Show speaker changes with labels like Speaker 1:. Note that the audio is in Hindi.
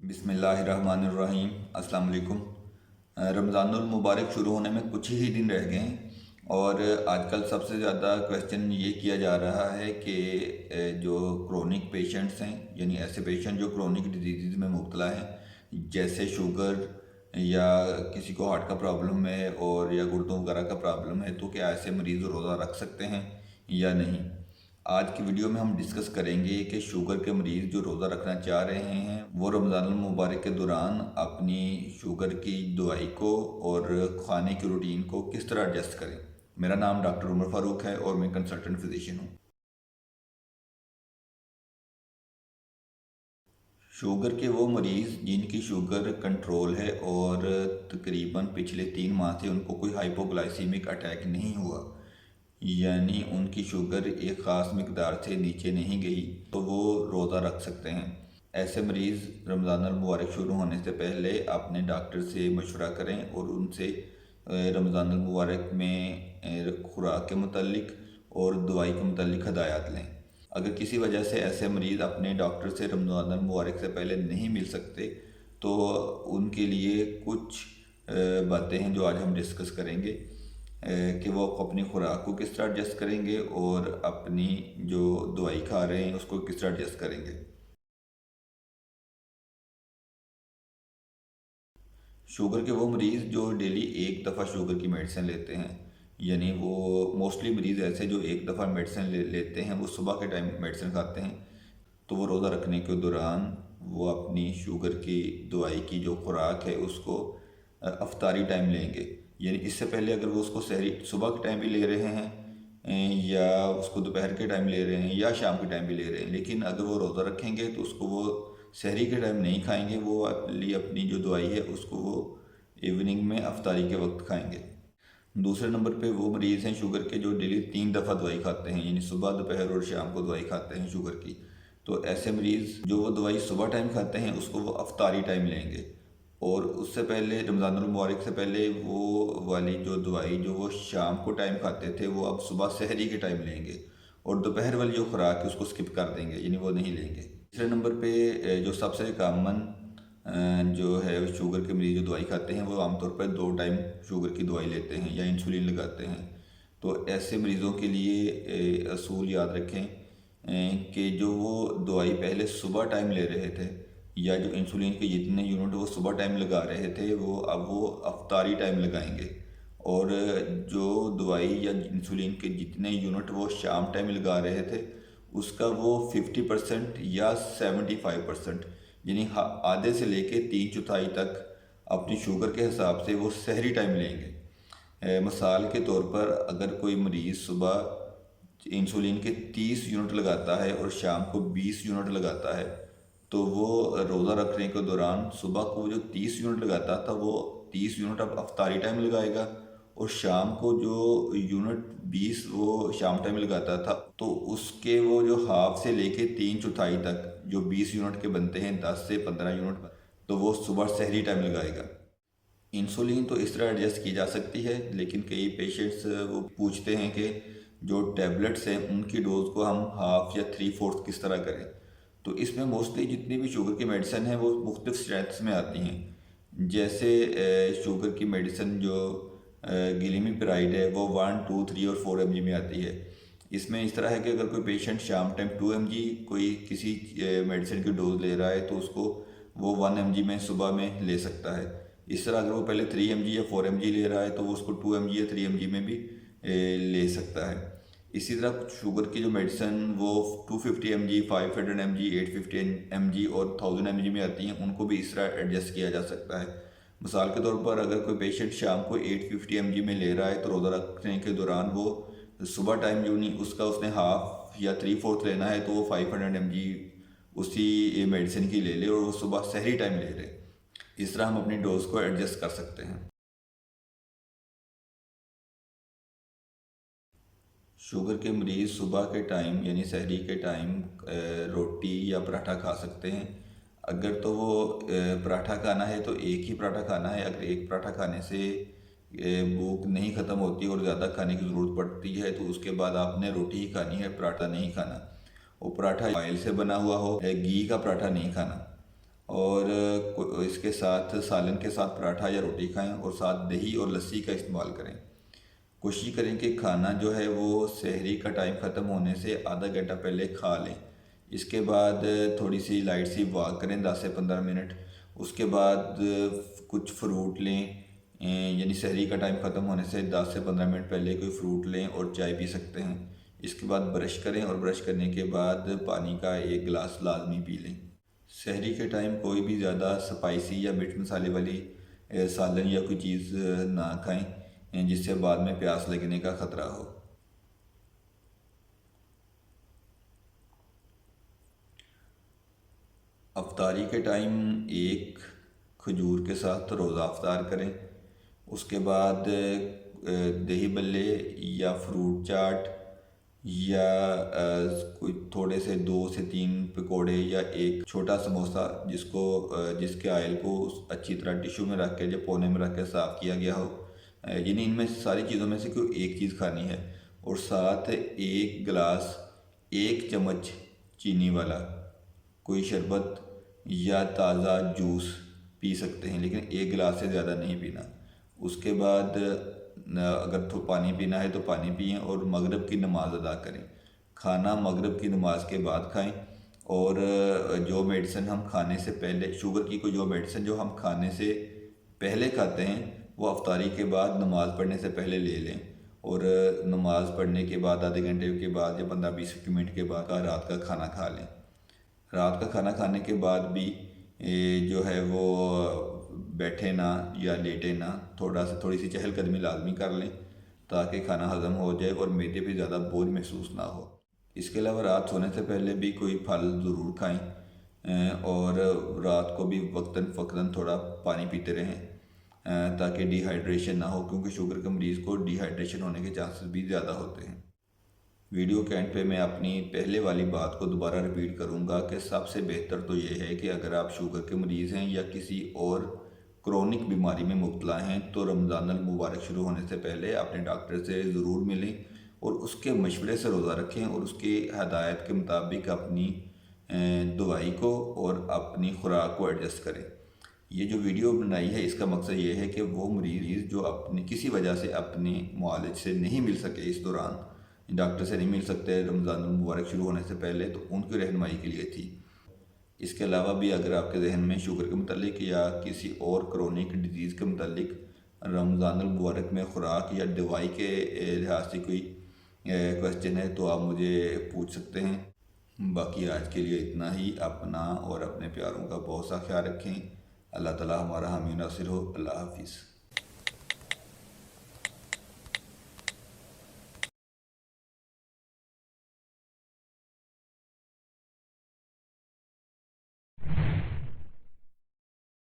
Speaker 1: बिस्मिल्लाहिर्रहमानिर्रहीम। अस्सलाम वालेकुम। रमज़ानुल मुबारक शुरू होने में कुछ ही दिन रह गए हैं और आजकल सबसे ज़्यादा क्वेश्चन ये किया जा रहा है कि जो क्रोनिक पेशेंट्स हैं, यानी ऐसे पेशेंट जो क्रोनिक डिजीज़ में मुब्तला हैं, जैसे शुगर या किसी को हार्ट का प्रॉब्लम है और या गुर्दों वगैरह का प्रॉब्लम है, तो क्या ऐसे मरीज़ रोज़ा रख सकते हैं या नहीं। आज की वीडियो में हम डिस्कस करेंगे कि शुगर के मरीज़ जो रोज़ा रखना चाह रहे हैं वो रमज़ान मुबारक के दौरान अपनी शुगर की दवाई को और खाने की रूटीन को किस तरह एडजस्ट करें। मेरा नाम डॉक्टर उमर फ़ारूक है और मैं कंसल्टेंट फिजिशियन हूँ। शुगर के वो मरीज़ जिनकी शुगर कंट्रोल है और तकरीबन पिछले 3 माह से उनको कोई हाइपोग्लाइसीमिक अटैक नहीं हुआ, यानी उनकी शुगर एक ख़ास मकदार से नीचे नहीं गई, तो वो रोज़ा रख सकते हैं। ऐसे मरीज़ रमज़ान मुबारक शुरू होने से पहले अपने डॉक्टर से मशवरा करें और उनसे रमज़ान मुबारक में खुराक के मुतल्लिक और दवाई के मुतल्लिक हदायत लें। अगर किसी वजह से ऐसे मरीज़ अपने डॉक्टर से रमज़ान मुबारक से पहले नहीं मिल सकते, तो उनके लिए कुछ बातें हैं जो आज हम डिस्कस करेंगे कि वो अपनी खुराक को किस तरह एडजस्ट करेंगे और अपनी जो दवाई खा रहे हैं उसको किस तरह एडजस्ट करेंगे। शुगर के वो मरीज़ जो डेली एक दफ़ा शुगर की मेडिसिन लेते हैं, यानी वो मोस्टली मरीज़ ऐसे जो एक दफ़ा मेडिसिन लेते हैं, वो सुबह के टाइम मेडिसिन खाते हैं, तो वो रोज़ा रखने के दौरान वो अपनी शुगर की दवाई की जो खुराक है उसको अफ्तारी टाइम लेंगे। यानी इससे पहले अगर वो उसको सहरी सुबह के टाइम भी ले रहे हैं या उसको दोपहर के टाइम ले रहे हैं या शाम के टाइम भी ले रहे हैं, लेकिन अगर वो रोज़ा रखेंगे तो उसको वो सहरी के टाइम नहीं खाएंगे, वो अपनी जो दवाई है उसको वो इवनिंग में अफ्तारी के वक्त खाएंगे। दूसरे नंबर पे वो मरीज़ हैं शुगर के जो डेली 3 दफ़ा दवाई खाते हैं, यानी सुबह दोपहर और शाम को दवाई खाते हैं शुगर की। तो ऐसे मरीज़ जो वो दवाई सुबह टाइम खाते हैं उसको वो अफ्तारी टाइम लेंगे और उससे पहले रमज़ान मुबारक से पहले वो वाली जो दवाई जो वो शाम को टाइम खाते थे वो अब सुबह सहरी के टाइम लेंगे और दोपहर वाली जो खुराक है उसको स्किप कर देंगे, यानी वो नहीं लेंगे। तीसरे नंबर पे जो सबसे कॉमन जो है शुगर के मरीज जो दवाई खाते हैं वो आमतौर पर 2 टाइम शुगर की दवाई लेते हैं या इंसुलिन लगाते हैं। तो ऐसे मरीज़ों के लिए असूल याद रखें कि जो वो दवाई पहले सुबह टाइम ले रहे थे या जो इंसुलिन के जितने यूनिट वो सुबह टाइम लगा रहे थे वो अब वो अफ्तारी टाइम लगाएंगे और जो दवाई या इंसुलिन के जितने यूनिट वो शाम टाइम लगा रहे थे उसका वो 50% या 75%, यानी आधे से लेके 3/4 तक अपनी शुगर के हिसाब से वो सहरी टाइम लेंगे। मिसाल के तौर पर अगर कोई मरीज़ सुबह इंसुलिन के 30 यूनिट लगाता है और शाम को 20 यूनिट लगाता है, तो वो रोज़ा रखने के दौरान सुबह को जो 30 यूनिट लगाता था वो 30 यूनिट अब अफ्तारी टाइम लगाएगा और शाम को जो यूनिट 20 वो शाम टाइम लगाता था तो उसके वो जो हाफ से लेके 3/4 तक जो 20 यूनिट के बनते हैं, 10 से 15 यूनिट, तो वो सुबह सहरी टाइम लगाएगा। इंसुलिन तो इस तरह एडजस्ट की जा सकती है, लेकिन कई पेशेंट्स वो पूछते हैं कि जो टैबलेट्स हैं उनकी डोज को हम हाफ या 3/4 किस तरह करें। तो इसमें मोस्टली जितनी भी शुगर की मेडिसिन है वो मुख्तलिफ स्ट्रेंथ्स में आती हैं। जैसे शुगर की मेडिसिन जो गिलिमिपिराइड है वो 1, 2, 3 और 4 mg में आती है। इसमें इस तरह है कि अगर कोई पेशेंट शाम टाइम 2 mg कोई किसी मेडिसिन की डोज ले रहा है तो उसको वो 1 mg में सुबह में ले सकता है। इस तरह अगर वो पहले 3 mg या 4 mg ले रहा है तो वो उसको 2 mg या 3 mg में भी ले सकता है। इसी तरह शुगर की जो मेडिसिन वो 250 mg, 500 mg, 850 mg और 1000 mg में आती हैं, उनको भी इस तरह एडजस्ट किया जा सकता है। मिसाल के तौर पर अगर कोई पेशेंट शाम को 850 mg में ले रहा है तो रोज़ा रखने के दौरान वो सुबह टाइम जो नहीं उसका उसने हाफ या 3/4 लेना है तो वो 500 mg उसी मेडिसिन की ले ले और वो सुबह सहरी टाइम ले ले। इस तरह हम अपनी डोज को एडजस्ट कर सकते हैं। शुगर के मरीज़ सुबह के टाइम यानी सहरी के टाइम रोटी या पराठा खा सकते हैं। अगर तो वो पराठा खाना है तो एक ही पराठा खाना है। अगर एक पराठा खाने से भूख नहीं ख़त्म होती और ज़्यादा खाने की ज़रूरत पड़ती है तो उसके बाद आपने रोटी ही खानी है, पराठा नहीं खाना। वो पराठा ऑयल से बना हुआ हो, घी का पराठा नहीं खाना। और इसके साथ सालन के साथ पराठा या रोटी खाएं और साथ दही और लस्सी का इस्तेमाल करें। कोशिश करें कि खाना जो है वो सहरी का टाइम ख़त्म होने से आधा घंटा पहले खा लें। इसके बाद थोड़ी सी लाइट सी वॉक करें 10 से 15 मिनट। उसके बाद कुछ फ्रूट लें, यानी सहरी का टाइम ख़त्म होने से 10 से 15 मिनट पहले कोई फ्रूट लें और चाय पी सकते हैं। इसके बाद ब्रश करें और ब्रश करने के बाद पानी का 1 गिलास लाजमी पी लें। सहरी के टाइम कोई भी ज़्यादा स्पाइसी या मिर्च मसाले वाली सालन या कोई चीज़ ना खाएं, जिससे बाद में प्यास लगने का ख़तरा हो। अफ्तारी के टाइम एक खजूर के साथ रोज़ा अफ्तार करें। उसके बाद दही बल्ले या फ्रूट चाट या कोई थोड़े से 2 से 3 पकोड़े या एक छोटा समोसा जिसके आयल को अच्छी तरह टिश्यू में रख के या कोने में रख के साफ़ किया गया हो, यानी इनमें सारी चीज़ों में से कोई एक चीज़ खानी है। और साथ 1 गिलास 1 चम्मच चीनी वाला कोई शरबत या ताज़ा जूस पी सकते हैं, लेकिन 1 गिलास से ज़्यादा नहीं पीना। उसके बाद अगर तो पानी पीना है तो पानी पिएं और मगरिब की नमाज़ अदा करें। खाना मगरिब की नमाज के बाद खाएं। और जो मेडिसिन हम खाने से पहले शुगर की कोई जो मेडिसिन जो हम खाने से पहले खाते हैं वो अफ्तारी के बाद नमाज़ पढ़ने से पहले ले लें। और नमाज़ पढ़ने के बाद आधे घंटे के बाद या 15-20 मिनट के बाद रात का खाना खा लें। रात का खाना खाने के बाद भी जो है वो बैठे ना या लेटे ना, थोड़ी सी चहलकदमी लाजमी कर लें ताकि खाना हज़म हो जाए और मैदे पे ज़्यादा बोझ महसूस ना हो। इसके अलावा रात सोने से पहले भी कोई फल ज़रूर खाएं, और रात को भी वक्तन फ़क्तन थोड़ा पानी पीते रहें, ताकि डिहाइड्रेशन ना हो, क्योंकि शुगर के मरीज़ को डिहाइड्रेशन होने के चांसेस भी ज़्यादा होते हैं। वीडियो के एंड पे मैं अपनी पहले वाली बात को दोबारा रिपीट करूंगा कि सबसे बेहतर तो ये है कि अगर आप शुगर के मरीज़ हैं या किसी और क्रोनिक बीमारी में मुब्तला हैं तो रमज़ान अल मुबारक शुरू होने से पहले अपने डॉक्टर से ज़रूर मिलें और उसके मशवरे से रोज़ा रखें और उसकी हदायत के मुताबिक अपनी दवाई को और अपनी खुराक को एडजस्ट करें। ये जो वीडियो बनाई है इसका मकसद ये है कि वो मरीज़ जो अपने किसी वजह से अपने मुआलिज से नहीं मिल सके, इस दौरान डॉक्टर से नहीं मिल सकते रमज़ान मुबारक शुरू होने से पहले, तो उनकी रहनुमाई के लिए थी। इसके अलावा भी अगर आपके जहन में शुगर के मतलब या किसी और क्रोनिक डिजीज़ के मतलब रमज़ान मुबारक में खुराक या दवाई के लिहाज से कोई क्वेश्चन है तो आप मुझे पूछ सकते हैं। बाकी आज के लिए इतना ही। अपना और अपने प्यारों का बहुत सा ख्याल रखें। अल्लाह ताला हमारा हामी नासिर हो। अल्लाह हाफिज़।